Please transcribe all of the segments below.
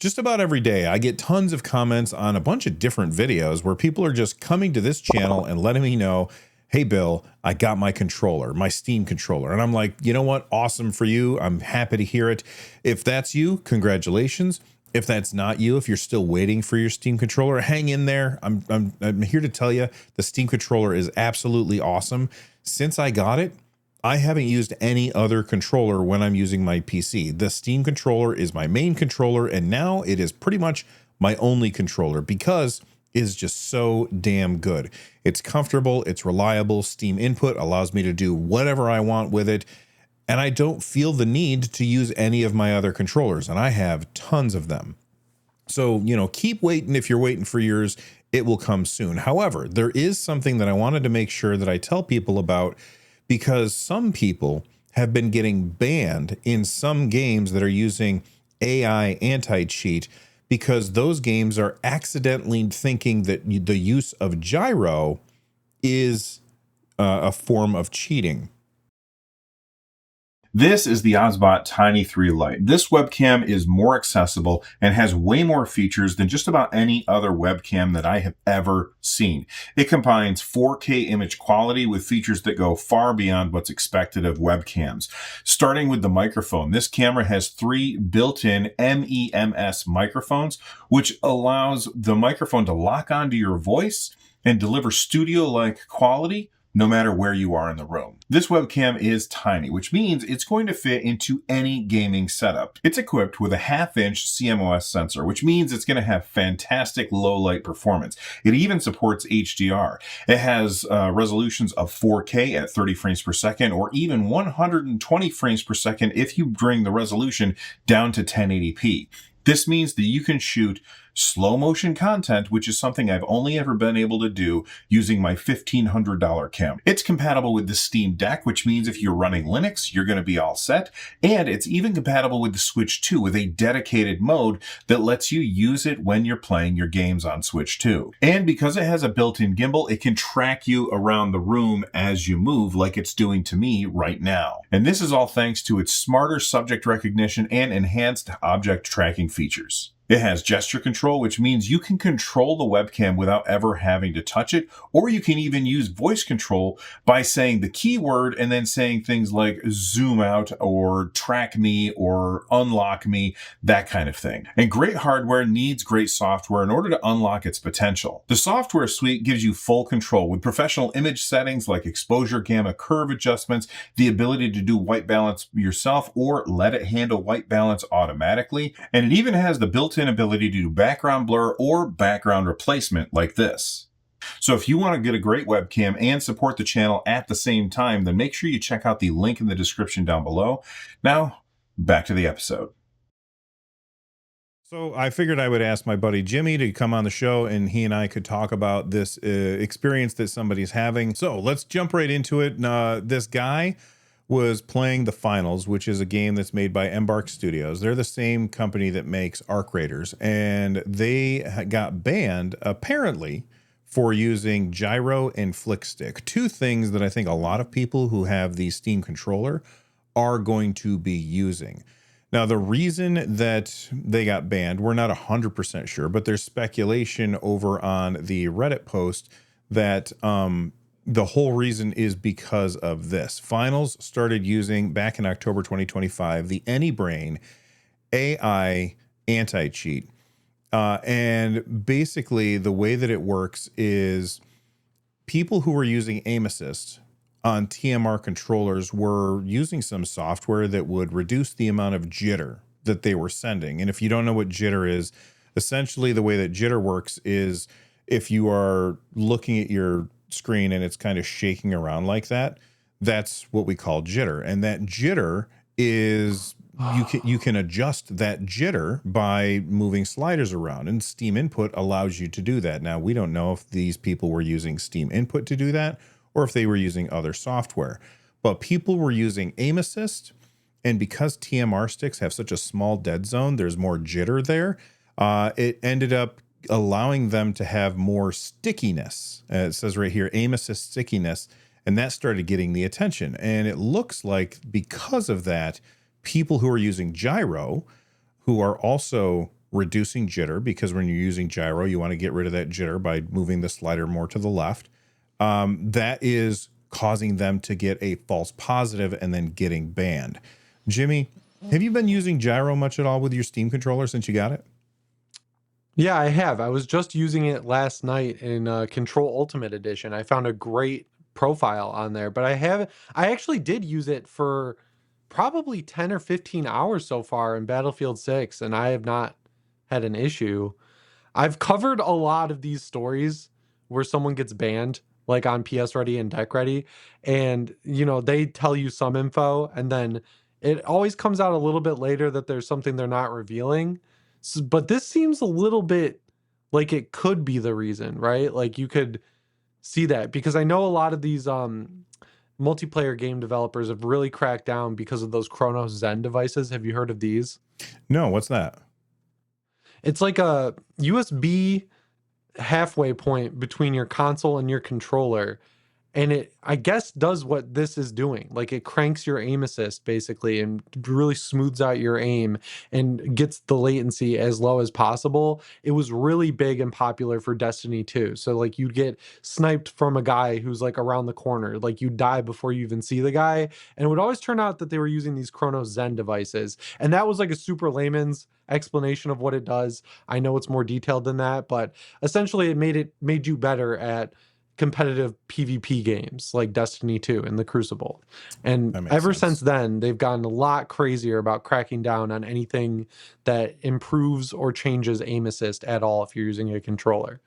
Just about every day, I get tons of comments on a bunch of different videos where people are just coming to this channel and letting me know, hey, Bill, I got my controller, my Steam controller. And I'm like, you know what? Awesome for you. I'm happy to hear it. If that's you, congratulations. If that's not you, if you're still waiting for your Steam controller, hang in there. I'm here to tell you the Steam controller is absolutely awesome. Since I got it, I haven't used any other controller when I'm using my PC. The Steam controller is my main controller, and now it is pretty much my only controller because it is just so damn good. It's comfortable, it's reliable. Steam input allows me to do whatever I want with it, and I don't feel the need to use any of my other controllers, and I have tons of them. So, you know, keep waiting if you're waiting for yours. It will come soon. However, there is something that I wanted to make sure that I tell people about, because some people have been getting banned in some games that are using AI anti-cheat because those games are accidentally thinking that the use of gyro is a form of cheating. This is the OBSBOT Tiny 3 Lite. This webcam is more accessible and has way more features than just about any other webcam that I have ever seen. It combines 4K image quality with features that go far beyond what's expected of webcams. Starting with the microphone, this camera has 3 built-in MEMS microphones, which allows the microphone to lock onto your voice and deliver studio-like quality no matter where you are in the room. This webcam is tiny, which means it's going to fit into any gaming setup. It's equipped with a 1/2-inch CMOS sensor, which means it's going to have fantastic low light performance. It even supports HDR. It has resolutions of 4K at 30 frames per second, or even 120 frames per second if you bring the resolution down to 1080p. This means that you can shoot slow motion content, which is something I've only ever been able to do using my $1,500 camera. It's compatible with the Steam Deck, which means if you're running Linux, you're going to be all set. And it's even compatible with the Switch 2 with a dedicated mode that lets you use it when you're playing your games on Switch 2. And because it has a built-in gimbal, it can track you around the room as you move, like it's doing to me right now. And this is all thanks to its smarter subject recognition and enhanced object tracking features. It has gesture control, which means you can control the webcam without ever having to touch it, or you can even use voice control by saying the keyword and then saying things like zoom out or track me or unlock me, that kind of thing. And great hardware needs great software in order to unlock its potential. The software suite gives you full control with professional image settings like exposure, gamma, curve adjustments, the ability to do white balance yourself or let it handle white balance automatically, and it even has the built-in ability to do background blur or background replacement like this. So if you want to get a great webcam and support the channel at the same time, then make sure you check out the link in the description down below. Now, back to the episode. So I figured I would ask my buddy Jimmy to come on the show, and he and I could talk about this experience that somebody's having. So let's jump right into it. This guy was playing the Finals, which is a game that's made by Embark Studios. They're the same company that makes Arc Raiders, and they got banned apparently for using gyro and flick stick, two things that I think a lot of people who have the Steam controller are going to be using. Now, the reason that they got banned, we're not 100% sure, but there's speculation over on the Reddit post that the whole reason is because of this. Finals started using, back in October 2025, the AnyBrain AI anti-cheat. And basically, the way that it works is people who were using aim assist on TMR controllers were using some software that would reduce the amount of jitter that they were sending. And if you don't know what jitter is, essentially the way that jitter works is if you are looking at your screen and it's kind of shaking around like that, that's what we call jitter. And that jitter is you can adjust that jitter by moving sliders around, and Steam Input allows you to do that. Now, we don't know if these people were using Steam Input to do that or if they were using other software, but people were using aim assist, and because TMR sticks have such a small dead zone, there's more jitter there. It ended up allowing them to have more stickiness. It says right here, aim assist stickiness, and that started getting the attention. And it looks like because of that, people who are using gyro, who are also reducing jitter, because when you're using gyro, you want to get rid of that jitter by moving the slider more to the left. That is causing them to get a false positive and then getting banned. Jimmy, have you been using gyro much at all with your Steam controller since you got it? Yeah, I have. I was just using it last night in Control Ultimate Edition. I found a great profile on there, but I actually did use it for probably 10 or 15 hours so far in Battlefield 6, and I have not had an issue. I've covered a lot of these stories where someone gets banned, like on PS Ready and Deck Ready, and they tell you some info, and then it always comes out a little bit later that there's something they're not revealing. But this seems a little bit like it could be the reason, right? Like you could see that, because I know a lot of these multiplayer game developers have really cracked down because of those Cronos Zen devices. Have you heard of these? No, what's that? It's like a USB halfway point between your console and your controller, and it, I guess, does what this is doing. Like it cranks your aim assist basically and really smooths out your aim and gets the latency as low as possible. It was really big and popular for Destiny 2. So like you'd get sniped from a guy who's like around the corner, like you die before you even see the guy. And it would always turn out that they were using these Chronos Zen devices. And that was like a super layman's explanation of what it does. I know it's more detailed than that, but essentially it made you better at competitive PvP games like Destiny 2 and the Crucible. And ever since then, they've gotten a lot crazier about cracking down on anything that improves or changes aim assist at all if you're using a controller.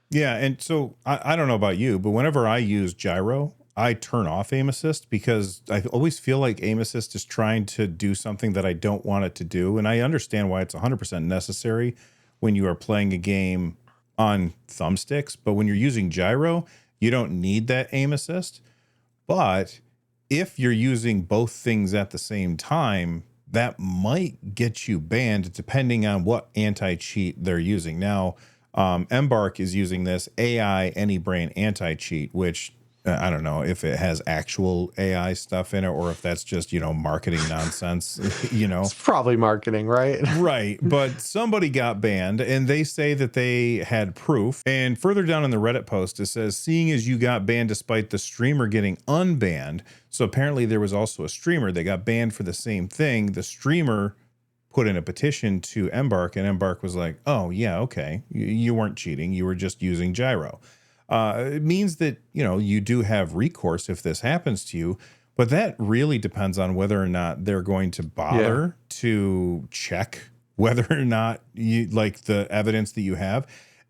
Yeah, and so I don't know about you, but whenever I use gyro, I turn off aim assist because I always feel like aim assist is trying to do something that I don't want it to do. And I understand why it's 100% necessary when you are playing a game on thumbsticks, but when you're using gyro, you don't need that aim assist. But if you're using both things at the same time, that might get you banned depending on what anti-cheat they're using. Now, Embark is using this AI AnyBrain anti-cheat, which I don't know if it has actual AI stuff in it or if that's just, marketing nonsense, It's probably marketing, right? Right. But somebody got banned and they say that they had proof. And further down in the Reddit post, it says, seeing as you got banned despite the streamer getting unbanned. So apparently there was also a streamer that got banned for the same thing. The streamer put in a petition to Embark and Embark was like, oh yeah, okay. You weren't cheating. You were just using gyro. It means that, you do have recourse if this happens to you, but that really depends on whether or not they're going to bother to check whether or not you like the evidence that you have.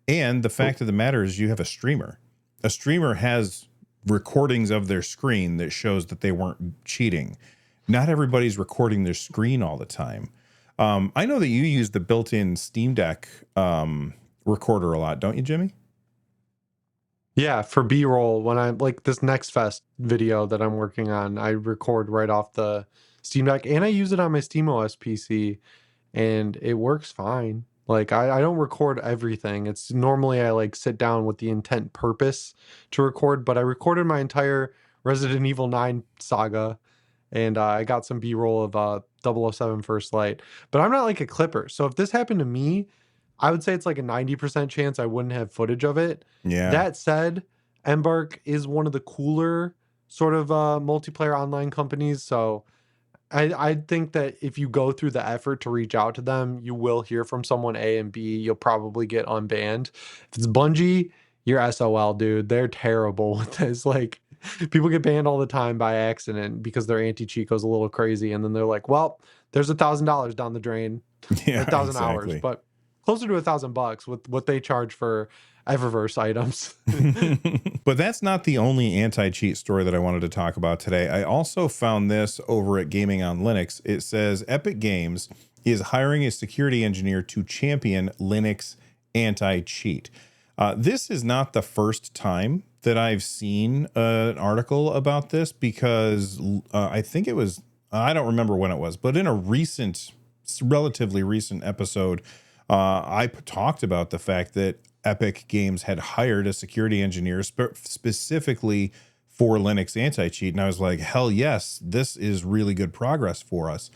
And the fact of the matter is you have a streamer. A streamer has recordings of their screen that shows that they weren't cheating. Not everybody's recording their screen all the time. I know that you use the built-in Steam Deck recorder a lot, don't you, Jimmy? Yeah, for B-roll, when I'm like this Next Fest video that I'm working on, I record right off the Steam Deck and I use it on my SteamOS PC and it works fine. Like I don't record everything. It's normally I like sit down with the intent purpose to record, but I recorded my entire Resident Evil 9 saga and I got some B-roll of 007 First Light. But I'm not like a clipper. So if this happened to me, I would say it's like a 90% chance I wouldn't have footage of it. Yeah. That said, Embark is one of the cooler sort of multiplayer online companies. So I think that if you go through the effort to reach out to them, you will hear from someone A and B. You'll probably get unbanned. If it's Bungie, you're SOL, dude. They're terrible with this. Like, people get banned all the time by accident because their anti-cheat goes a little crazy. And then they're like, well, there's $1,000 down the drain. Yeah, 1,000 hours. But closer to $1,000 with what they charge for Eververse items. But that's not the only anti-cheat story that I wanted to talk about today. I also found this over at Gaming on Linux. It says Epic Games is hiring a security engineer to champion Linux anti-cheat. This is not the first time that I've seen an article about this because I think it was, I don't remember when it was, but in a relatively recent episode, I talked about the fact that Epic Games had hired a security engineer specifically for Linux anti-cheat. And I was like, hell yes, this is really good progress for us.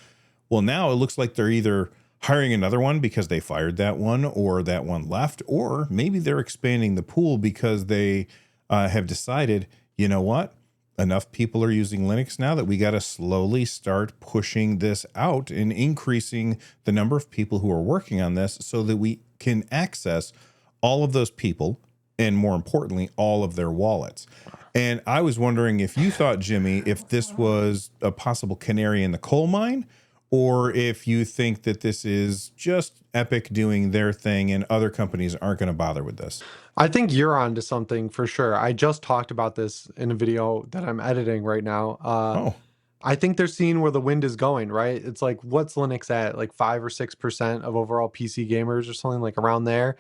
Well, now it looks like they're either hiring another one because they fired that one or that one left, or maybe they're expanding the pool because they have decided, you know what? Enough people are using Linux now that we got to slowly start pushing this out and increasing the number of people who are working on this so that we can access all of those people and, more importantly, all of their wallets. And I was wondering if you thought, Jimmy, if this was a possible canary in the coal mine, or if you think that this is just Epic doing their thing and other companies aren't going to bother with this. I think you're onto something for sure. I just talked about this in a video that I'm editing right now. Oh, I think they're seeing where the wind is going, right? It's like, what's Linux at? Like 5 or 6% of overall PC gamers or something like around there.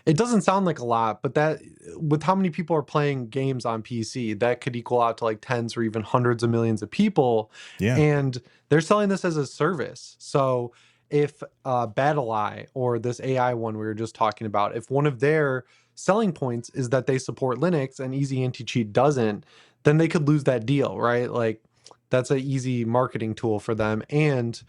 It doesn't sound like a lot, but that with how many people are playing games on PC, that could equal out to like tens or even hundreds of millions of people. yeah. And they're selling this as a service. So if BattlEye or this AI one we were just talking about, if one of their selling points is that they support Linux and Easy Anti-Cheat doesn't, then they could lose that deal, right? Like that's an easy marketing tool for them. And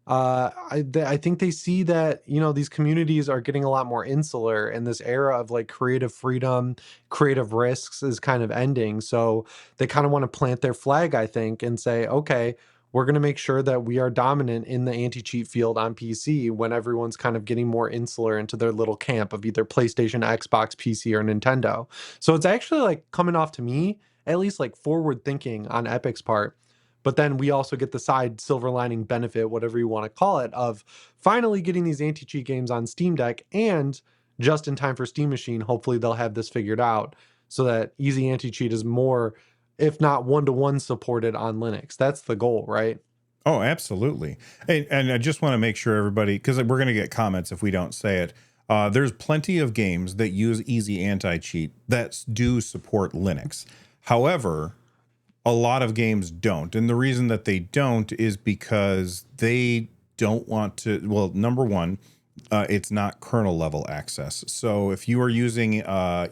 I think they see that, you know, these communities are getting a lot more insular and this era of like creative freedom, creative risks is kind of ending. So they kind of want to plant their flag, I think, and say, okay, we're going to make sure that we are dominant in the anti-cheat field on PC when everyone's kind of getting more insular into their little camp of either PlayStation, Xbox, PC, or Nintendo. So it's actually like coming off to me, at least like forward thinking on Epic's part. But then we also get the side silver lining benefit, whatever you want to call it, of finally getting these anti-cheat games on Steam Deck and just in time for Steam Machine. Hopefully they'll have this figured out so that Easy Anti-Cheat is more, if not one-to-one supported on Linux. That's the goal, right? Oh, absolutely. And I just want to make sure everybody, because we're going to get comments if we don't say it. There's plenty of games that use Easy Anti-Cheat that do support Linux. However, a lot of games don't. And the reason that they don't is because they don't want to, well, number one, it's not kernel level access. So if you are using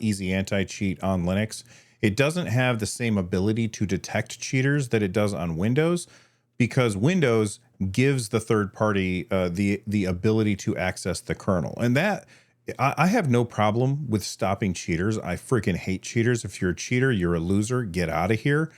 Easy Anti-Cheat on Linux, it doesn't have the same ability to detect cheaters that it does on Windows, because Windows gives the third party the ability to access the kernel. And that I have no problem with stopping cheaters. I freaking hate cheaters. If you're a cheater, you're a loser. Get out of here.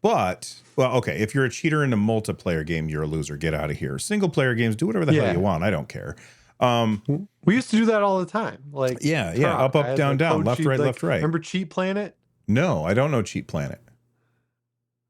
But, well, okay, if you're a cheater in a multiplayer game, you're a loser. Get out of here. Single player games, do whatever the hell you want. I don't care. We used to do that all the time. Like, yeah, Turok, up, down, down, left, right, left, right. Remember Cheat Planet? No, I don't know Cheat Planet.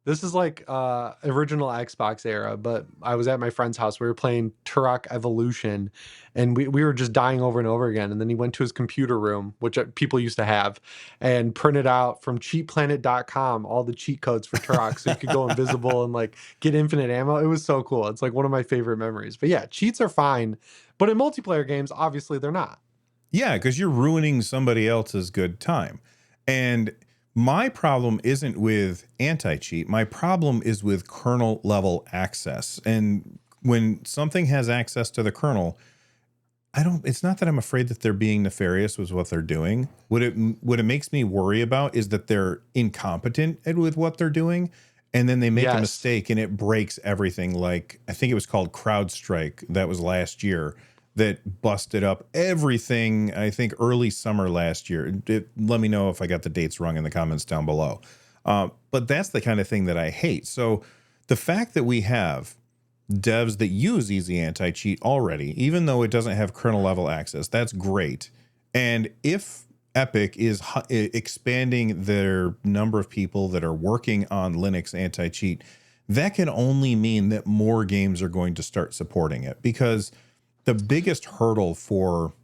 This is like original Xbox era, but I was at my friend's house. We were playing Turok Evolution, and we were just dying over and over again. And then he went to his computer room, which people used to have, and printed out from cheatplanet.com all the cheat codes for Turok so you could go invisible and like get infinite ammo. It was so cool. It's like one of my favorite memories. But yeah, cheats are fine. But in multiplayer games, obviously they're not. Yeah, because you're ruining somebody else's good time. And my problem isn't with anti-cheat. My problem is with kernel level access. And when something has access to the kernel, it's not that I'm afraid that they're being nefarious with what they're doing. What it makes me worry about is that they're incompetent with what they're doing. And then they make a mistake and it breaks everything. Like, I think it was called CrowdStrike. That was last year. That busted up everything, I think, early summer last year. Let me know if I got the dates wrong in the comments down below. But that's the kind of thing that I hate. So the fact that we have devs that use Easy Anti-Cheat already, even though it doesn't have kernel level access, that's great. And if Epic is expanding their number of people that are working on Linux anti-cheat, that can only mean that more games are going to start supporting it, because the biggest hurdle for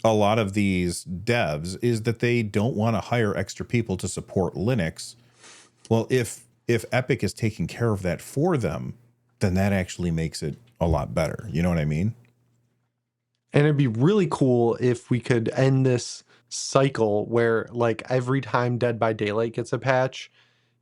a lot of these devs is that they don't want to hire extra people to support Linux. Well, if Epic is taking care of that for them, then that actually makes it a lot better. You know what I mean? And it'd be really cool if we could end this cycle where like every time Dead by Daylight gets a patch,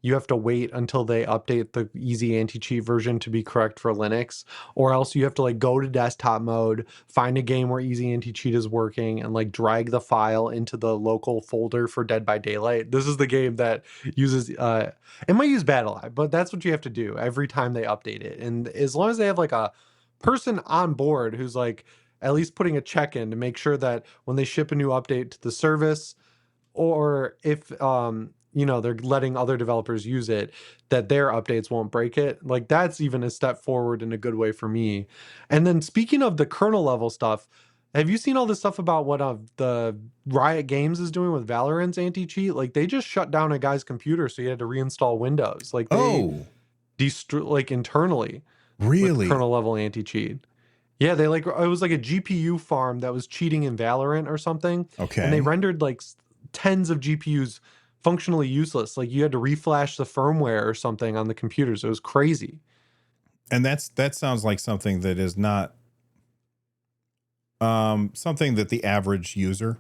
you have to wait until they update the Easy Anti-Cheat version to be correct for Linux, or else you have to like go to desktop mode, find a game where Easy Anti-Cheat is working, and like drag the file into the local folder for Dead by Daylight. This is the game that uses it might use BattlEye, but that's what you have to do every time they update it. And as long as they have like a person on board who's like at least putting a check in to make sure that when they ship a new update to the service, or if they're letting other developers use it, that their updates won't break it. Like, that's even a step forward in a good way for me. And then speaking of the kernel level stuff, have you seen all this stuff about what the Riot Games is doing with Valorant's anti-cheat? Like, they just shut down a guy's computer, so he had to reinstall Windows. Like, they internally with Really? kernel level anti-cheat. Yeah, it was like a GPU farm that was cheating in Valorant or something. Okay. And they rendered like tens of GPUs functionally useless. Like, you had to reflash the firmware or something on the computers. It was crazy. And that sounds like something that is not something that the average user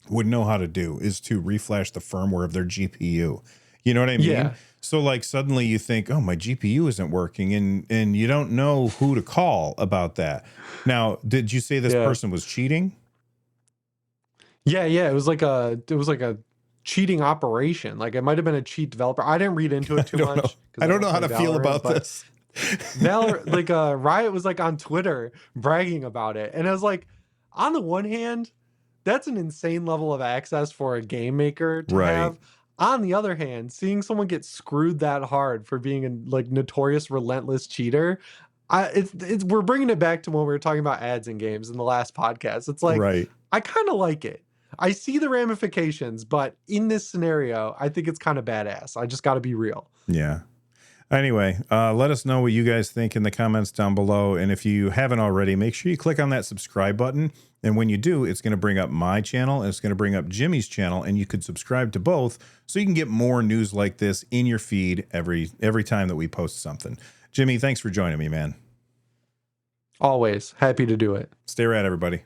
would know how to do, is to reflash the firmware of their GPU. You know what I mean? Yeah. So like suddenly you think, oh, my GPU isn't working, and you don't know who to call about that. Now, did you say this person was cheating? Yeah. It was like a cheating operation. Like, it might have been a cheat developer. I didn't read into it too much. I don't know how to feel about this. Riot was like on Twitter bragging about it. And I was like, on the one hand, that's an insane level of access for a game maker to have. On the other hand, seeing someone get screwed that hard for being a like notorious relentless cheater, we're bringing it back to when we were talking about ads in games in the last podcast. It's like, I kind of like it. I see the ramifications, but in this scenario, I think it's kind of badass. I just got to be real. Yeah. Anyway, let us know what you guys think in the comments down below. And if you haven't already, make sure you click on that subscribe button. And when you do, it's going to bring up my channel and it's going to bring up Jimmy's channel, and you could subscribe to both so you can get more news like this in your feed every time that we post something. Jimmy, thanks for joining me, man. Always happy to do it. Stay rad, everybody.